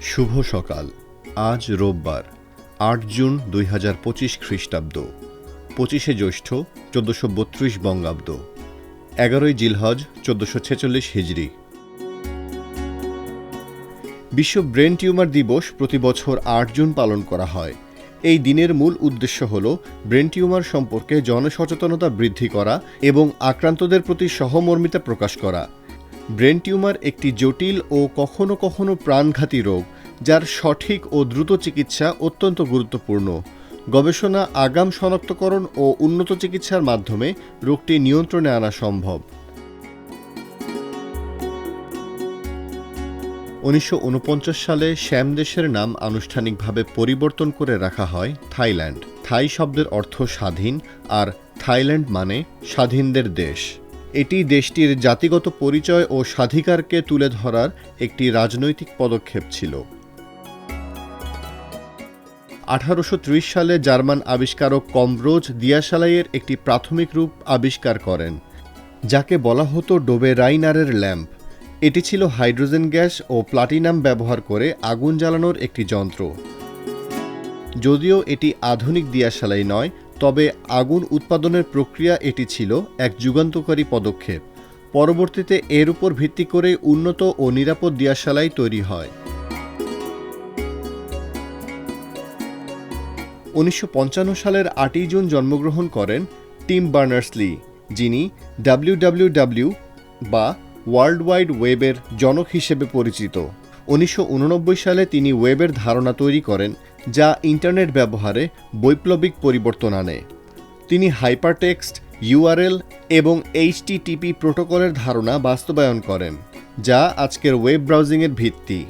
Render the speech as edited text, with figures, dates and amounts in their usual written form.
শুভ সকাল। আজ রোববার ৮ জুন ২০২৫ খ্রিস্টাব্দ, ২৫শে জ্যৈষ্ঠ ১৪৩২ বঙ্গাব্দ, ১১ই জিলহজ ১৪৪৬ হিজরি। বিশ্ব ব্রেন টিউমার দিবস প্রতি বছর ৮ জুন পালন করা হয়। এই দিনের মূল উদ্দেশ্য হল ব্রেন টিউমার সম্পর্কে জনসচেতনতা বৃদ্ধি করা এবং আক্রান্তদের প্রতি সহমর্মিতা প্রকাশ করা। ব্রেন টিউমার একটি জটিল ও কখনো কখনো প্রাণঘাতী রোগ, যার সঠিক ও দ্রুত চিকিৎসা অত্যন্ত গুরুত্বপূর্ণ। গবেষণা, আগাম শনাক্তকরণ ও উন্নত চিকিৎসার মাধ্যমে রোগটি নিয়ন্ত্রণে আনা সম্ভব। ১৯৪৯ সালে শ্যাম দেশের নাম আনুষ্ঠানিকভাবে পরিবর্তন করে রাখা হয় থাইল্যান্ড। থাই শব্দের অর্থ স্বাধীন, আর থাইল্যান্ড মানে স্বাধীনদের দেশ। এটি দেশটির জাতিগত পরিচয় ও স্বাধিকারকে তুলে ধরার একটি রাজনৈতিক পদক্ষেপ ছিল। ১৮৩০ সালে জার্মান আবিষ্কারক কমব্রোজ দিয়াশালাইয়ের একটি প্রাথমিক রূপ আবিষ্কার করেন, যাকে বলা হতো ডোবে রাইনারের ল্যাম্প। এটি ছিল হাইড্রোজেন গ্যাস ও প্লাটিনাম ব্যবহার করে আগুন জ্বালানোর একটি যন্ত্র। যদিও এটি আধুনিক দিয়াশালাই নয়, তবে আগুন উৎপাদনের প্রক্রিয়া এটি ছিল এক যুগান্তকারী পদক্ষেপ। পরবর্তীতে এর উপর ভিত্তি করে উন্নত ও নিরাপদ দিয়াশালাই তৈরি হয়। ১৯৫৫ সালের ৮ই জুন জন্মগ্রহণ করেন টিম বার্নার্স-লি, যিনি WWW বা ওয়ার্ল্ড ওয়াইড ওয়েবের জনক হিসেবে পরিচিত। ১৯৮৯ সালে তিনি ওয়েবের ধারণা তৈরি করেন, যা ইন্টারনেট ব্যবহারে বৈপ্লবিক পরিবর্তন আনে। তিনি হাইপারটেক্সট, URL এবং HTTP প্রোটোকলের ধারণা বাস্তবায়ন করেন, যা আজকের ওয়েব ব্রাউজিংয়ের ভিত্তি।